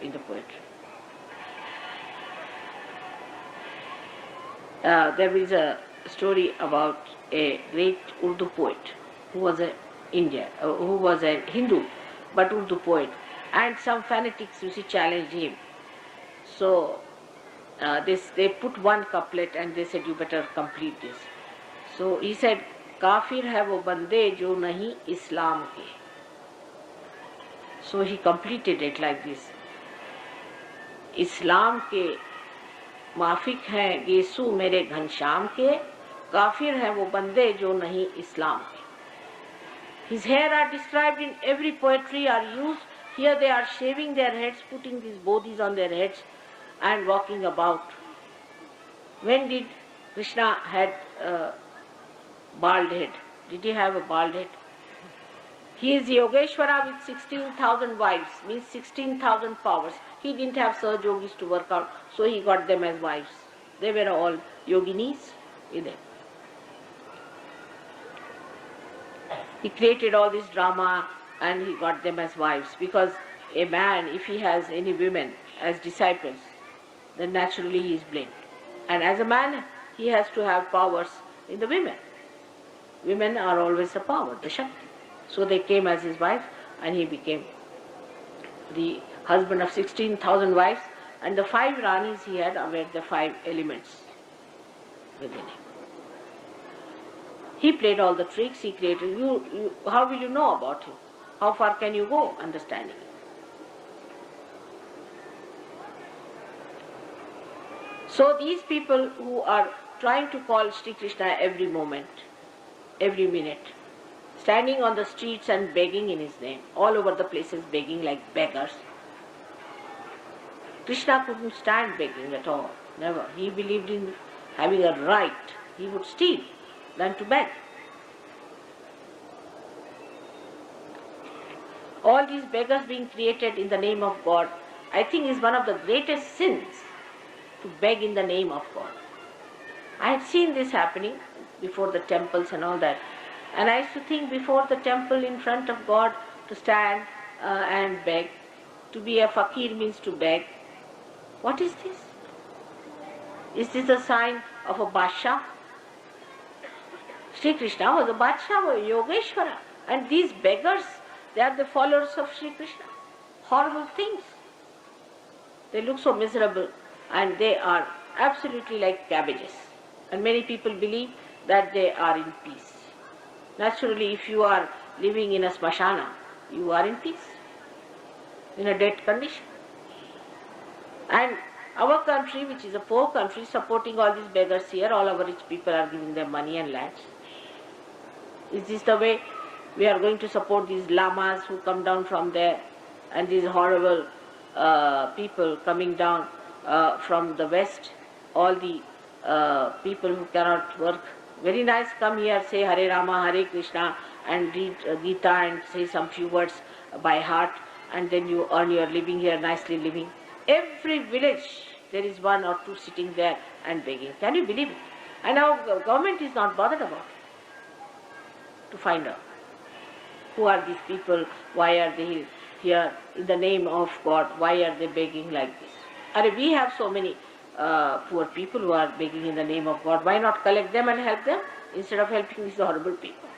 in the poetry. There is a story about a great Urdu poet who was a Hindu, but Urdu poet, and some fanatics challenged him. So they put one couplet and they said, you better complete this. So he said, Kafir hai wo bande jo nahi Islam ke. So he completed it like this. Islam ke माफिक हैं येसु मेरे घनश्याम के, काफिर हैं वो बंदे जो नहीं इस्लाम के. His hair are described in every poetry are used. Here they are shaving their heads, putting these bodhis on their heads and walking about. When did Krishna had a bald head? Did he have a bald head? He is Yogeshwara with 16,000 wives, means 16,000 powers. He didn't have Sahaja Yogis to work out, so he got them as wives. They were all yoginis with them. He created all this drama and he got them as wives, because a man, if he has any women as disciples, then naturally he is blamed. And as a man, he has to have powers in the women. Women are always the power, the Shakti. So they came as his wives, and he became the husband of 16,000 wives, and the 5 Ranis he had were the 5 elements within him. He played all the tricks, he created. How will you know about him? How far can you go understanding him? So these people who are trying to call Sri Krishna every moment, every minute, standing on the streets and begging in his name, all over the places begging like beggars. Krishna couldn't stand begging at all, never. He believed in having a right. He would steal than to beg. All these beggars being created in the name of God, I think is one of the greatest sins, to beg in the name of God. I had seen this happening before the temples and all that. And I used to think, before the temple in front of God, to stand and beg. To be a fakir means to beg. What is this? Is this a sign of a Badshah? Sri Krishna was a Badshah, was a Yogeshwara. And these beggars, they are the followers of Sri Krishna. Horrible things. They look so miserable and they are absolutely like cabbages. And many people believe that they are in peace. Naturally, if you are living in a smashana, you are in peace, in a dead condition. And our country, which is a poor country, supporting all these beggars here, all our rich people are giving them money and lands. Is this the way we are going to support these lamas who come down from there, and these horrible people coming down from the west, all the people who cannot work? Very nice, come here, say Hare Rama, Hare Krishna, and read Gita and say some few words by heart, and then you earn your living here, nicely living. Every village, there is one or two sitting there and begging. Can you believe it? And our government is not bothered about it, to find out who are these people, why are they here in the name of God, why are they begging like this? And we have so many poor people who are begging in the name of God. Why not collect them and help them instead of helping these horrible people?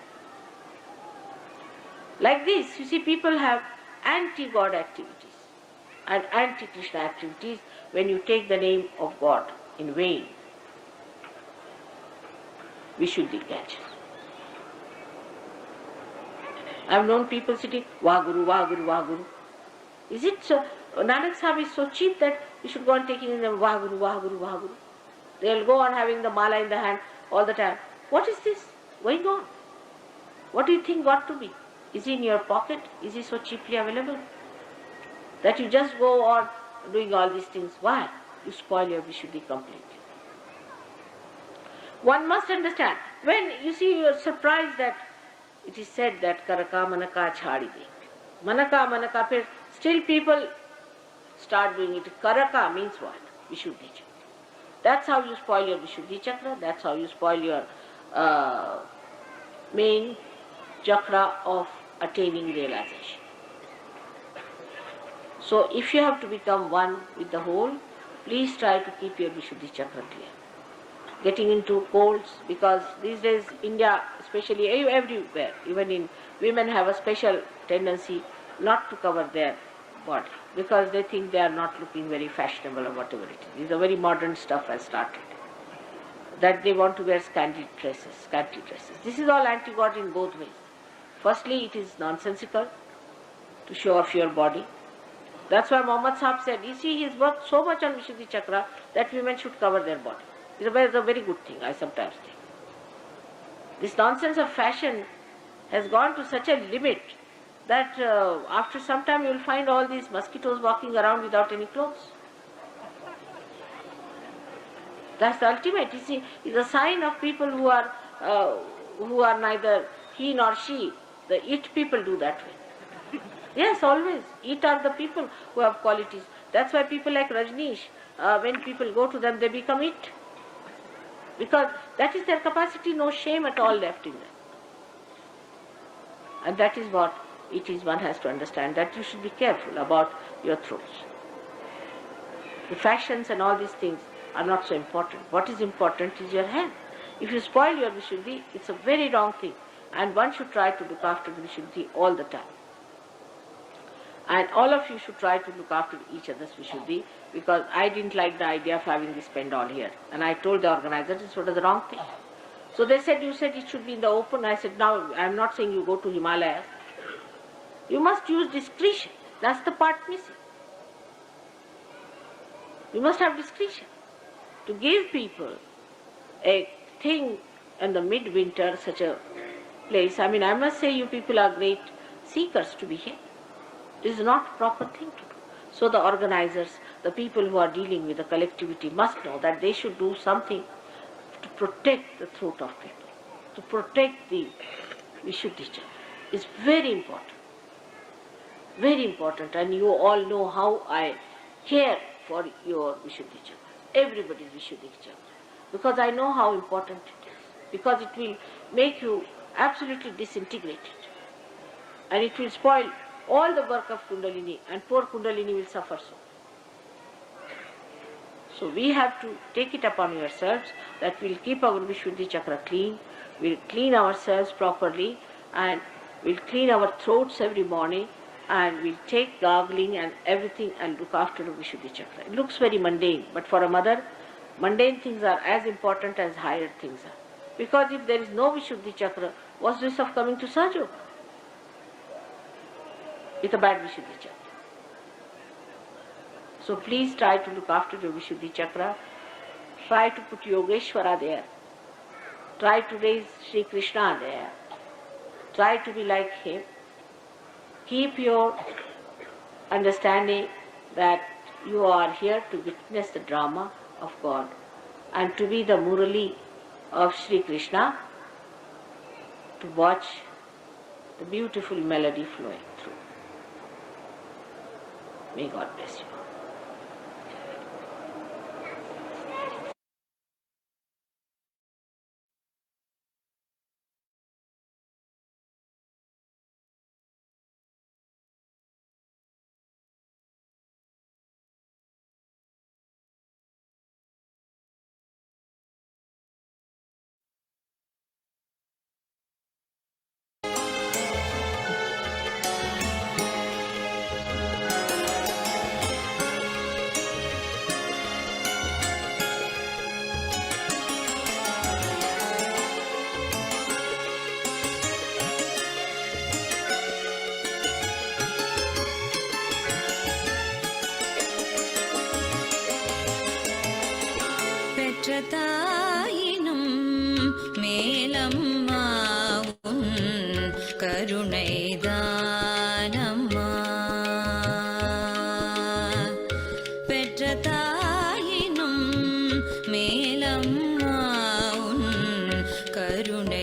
Like this, you see, people have anti-God activities and anti-Krishna activities when you take the name of God in vain. Vishuddhi catches. I have known people sitting, Vahguru, Vahguru, Vahguru. Is it so? Nanak Sahib is so cheap that you should go on taking them Vahguru, Vahguru, Vahguru. They will go on having the mala in the hand all the time. What is this going on? What do you think God to be? Is he in your pocket? Is he so cheaply available that you just go on doing all these things? Why? You spoil your Vishuddhi completely. One must understand, when you see, you are surprised that it is said that Karaka Manaka Chhadi De. Manaka Manaka, still people start doing it. Karaka means what? Vishuddhi Chakra. That's how you spoil your Vishuddhi Chakra, that's how you spoil your main chakra of attaining realization. So if you have to become one with the whole, please try to keep your Vishuddhi Chakra clear. Getting into colds, because these days India, especially everywhere, even in women have a special tendency not to cover their body because they think they are not looking very fashionable or whatever it is. These are very modern stuff has started. That they want to wear scanty dresses. This is all anti-God in both ways. Firstly, it is nonsensical to show off your body. That's why Muhammad Sahib said, you see, he's worked so much on Vishuddhi Chakra that women should cover their body. It's a very good thing, I sometimes think. This nonsense of fashion has gone to such a limit that after some time you will find all these mosquitoes walking around without any clothes. That's the ultimate. You see, it's a sign of people who are neither he nor she. The it people do that way. Yes, always. It are the people who have qualities. That's why people like Rajneesh, when people go to them, they become it. Because that is their capacity, no shame at all left in them. And that is what it is, one has to understand, that you should be careful about your throats. The fashions and all these things are not so important. What is important is your health. If you spoil your Vishuddhi, it's a very wrong thing. And one should try to look after the Vishuddhi all the time. And all of you should try to look after each other's Vishuddhi, because I didn't like the idea of having this pendal here. And I told the organizer, this was the wrong thing. So they said, you said it should be in the open. I said, now I am not saying you go to Himalayas. You must use discretion. That's the part missing. You must have discretion. to give people a thing in the midwinter, such a place. I mean, I must say you people are great seekers to be here. This is not a proper thing to do. So the organizers, the people who are dealing with the collectivity must know that they should do something to protect the throat of people, to protect the Vishuddhi Chakra. It's very important. Very important, and you all know how I care for your Vishuddhi Chakra, everybody's Vishuddhi Chakra, because I know how important it is, because it will make you absolutely disintegrated, and it will spoil all the work of Kundalini, and poor Kundalini will suffer so. So we have to take it upon ourselves that we'll keep our Vishuddhi Chakra clean, we'll clean ourselves properly, and we'll clean our throats every morning, and we'll take gargling and everything and look after the Vishuddhi Chakra. It looks very mundane, but for a mother, mundane things are as important as higher things are. Because if there is no Vishuddhi Chakra, what's the use of coming to Sahaja with a bad Vishuddhi Chakra? So please try to look after your Vishuddhi Chakra. Try to put Yogeshwara there. Try to raise Sri Krishna there. Try to be like him. Keep your understanding that you are here to witness the drama of God and to be the Murali of Sri Krishna, to watch the beautiful melody flowing through. May God bless you. தாயினும் மேலம்மா உன் கருணைதானம்மா பெற்ற தாயினும் மேலம்மா உன் கருணைதானம்மா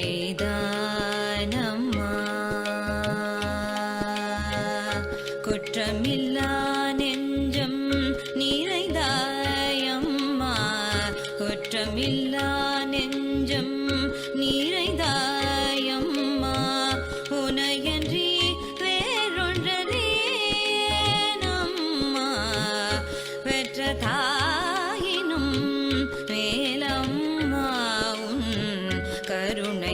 குற்றமில்லா நெஞ்சம் நிறைந்தாயம்மா குற்றமில்லா நெஞ்சம் நிறைந்தாயம்மா உனையன்றி வேறொன்றேனம்மா பெற்ற தாயினும் மேலம்மா உன் கருணைதானம்மா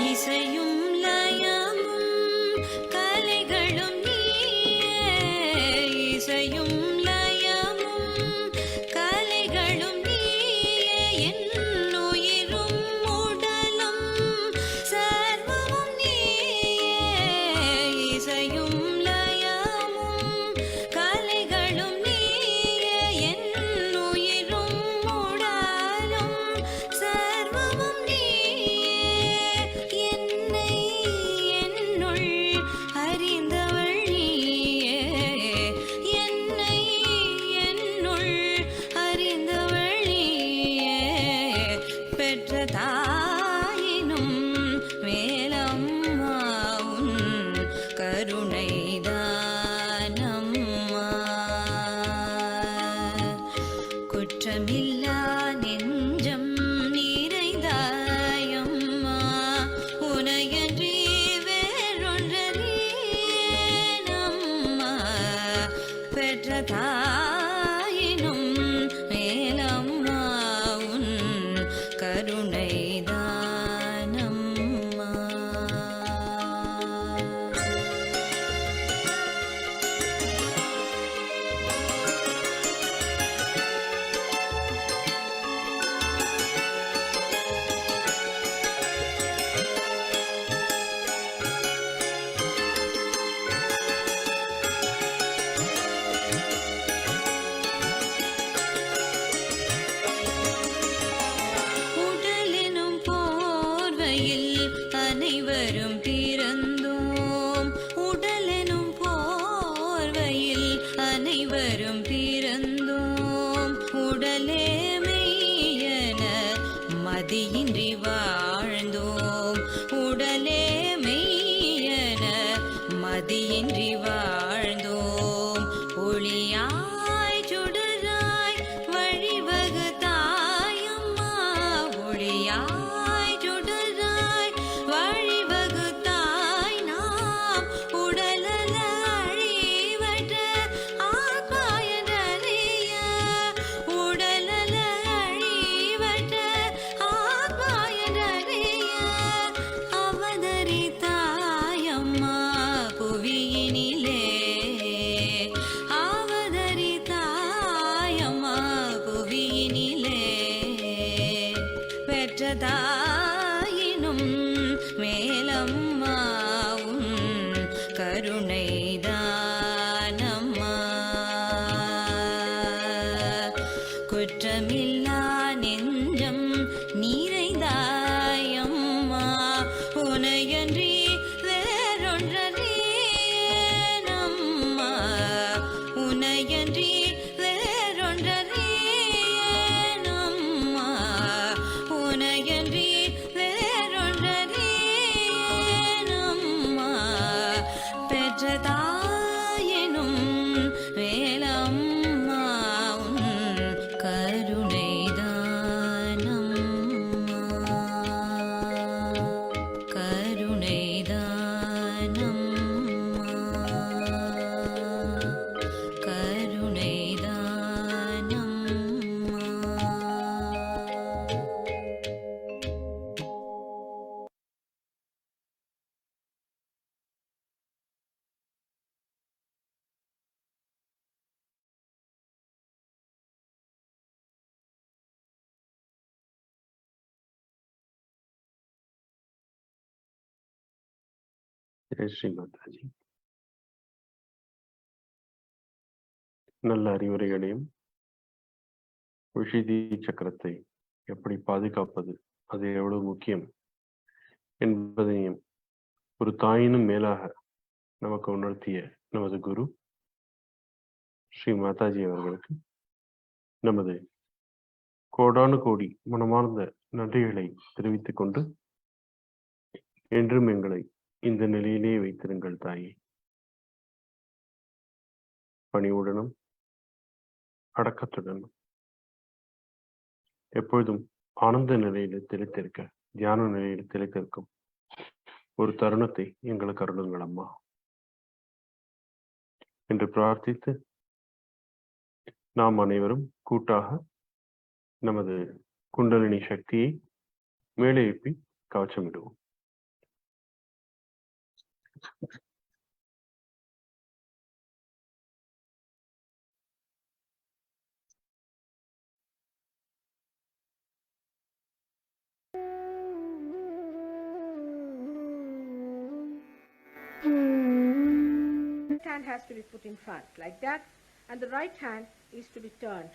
இசையும் லயமும் கலைகளும் நீயே இசையும் லயமும் கலைகளும் நீயே என் உயிரும் உடலும் சர்வமும் நீயே இசையும் லயமும் கலைகளும் நீயே என் உயிரும் உடலும் சர்வமும் நீயே என்னை என்னுள் அறிந்தவள் நீயே என்னை என்னுள் அறிந்தவள் நீயே பெற்ற தாயினும் மேலம்மா உன் கருணைதானம்மா குற்றமில்லா நெஞ்சம் நிறைந்தாயம்மா உனையன்றி வேறொன்றேனம்மா பெற்ற தாயினும் மேலம்மா உன் வாழ்ந்தோம் உடலே மெய்யன மதியின்றி வாழ்ந்தோம் ஒளியாய் சுடராய் வழிவகுத்தாயம்மா ஒளியாய் சுடராய் வழிவகுத்தாய் நாம் உடலல அழிவற்ற ஆத்மாயனறிய உடலல அழிவற்ற ஆத்மாயனறிய அவதரித்தாயம்மா புவியினிலே அவதரித்தாயம்மா புவியினிலே பெற்றதாயினும் மேலம்மாவும் கருணைதானம்மா குற்றமில்லா நெஞ்சம் நீரைந்தாயம்மா உனையன்றி வேறொன்றறியேனம்மா உனையன்றி வேறொன்றறியேனம்மா உனையன்றி வேறொன்றறியேனம்மா பெற்றதாயினும் மேலம்மாவும் கருணைதானம்மா கருணைதானம்மா கருணைதானம்மா ஜெய் ஸ்ரீ மாதாஜி. நல்ல அறிவுரைகளையும் விஷிதி சக்கரத்தை எப்படி பாதுகாப்பது, அது எவ்வளவு முக்கியம் என்பதையும் ஒரு தாயினும் மேலாக நமக்கு உணர்த்திய நமது குரு ஸ்ரீ மாதாஜி அவர்களுக்கு நமது கோடானு கோடி மனமார்ந்த நன்றிகளை தெரிவித்துக் கொண்டு, என்றும் எங்களை இந்த நிலையிலே வைத்திருங்கள் தாயே. பணிவுடனும் அடக்கத்துடனும் எப்பொழுதும் ஆனந்த நிலையில திளைத்திருக்க, தியான நிலையில திளைத்திருக்கும் ஒரு தருணத்தை எங்களுக்கு அருளுங்கள் அம்மா என்று பிரார்த்தித்து, நாம் அனைவரும் கூட்டாக நமது குண்டலினி சக்தியை மேலே எழுப்பி கவச்சமிடுவோம். Left hand has to be put in front like that, and the right hand is to be turned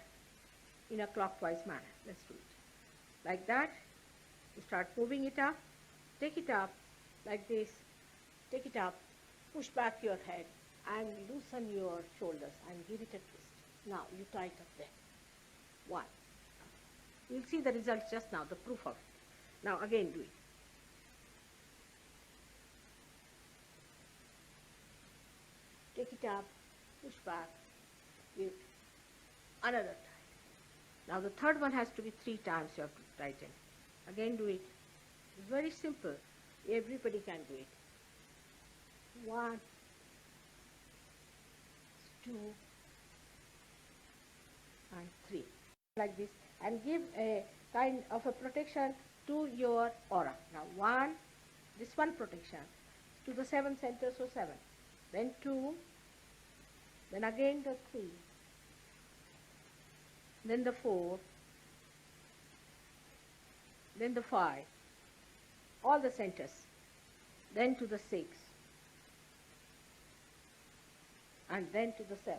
in a clockwise manner. Let's do it. Like that, you start moving it up, take it up like this, take it up, push back your head and loosen your shoulders and give it a twist. Now you tie it up there. One. You'll see the result just now, the proof of it. Now again do it. Take it up, push back, give another tie. Now the third one has to be 3 times you have to tighten. Again do it. It's very simple. Everybody can do it. 1, 2, and 3. Like this. And give a kind of a protection to your aura. Now 1, this one protection to the 7 centers, so 7. Then 2, then again the 3, then the 4, then the 5, all the centers, then to the 6, and then to the 7.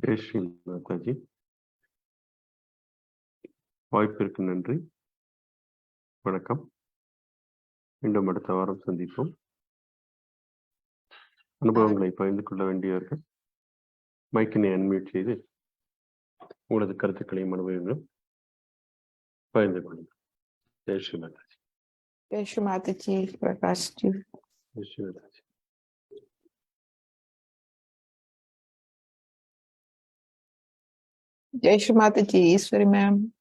Jai Sri Mataji. வாய்ப்பிற்கு நன்றி. வணக்கம். மீண்டும் அடுத்த வாரம் சந்திப்போம். அனுபவங்களை பகிர்ந்து கொள்ள வேண்டியவர்கள் மைக்கினை அன்மியூட் செய்து உங்களது கருத்துக்களையும் அனுபவங்களும் பகிர்ந்து கொள்ளுங்கள். ஜெய் ஸ்ரீ மாதாஜி. जय श्री माता जी, प्रकाश जी। ஜெய் ஸ்ரீ மாதாஜி. जय श्री माता जी, ईश्वरी मैम।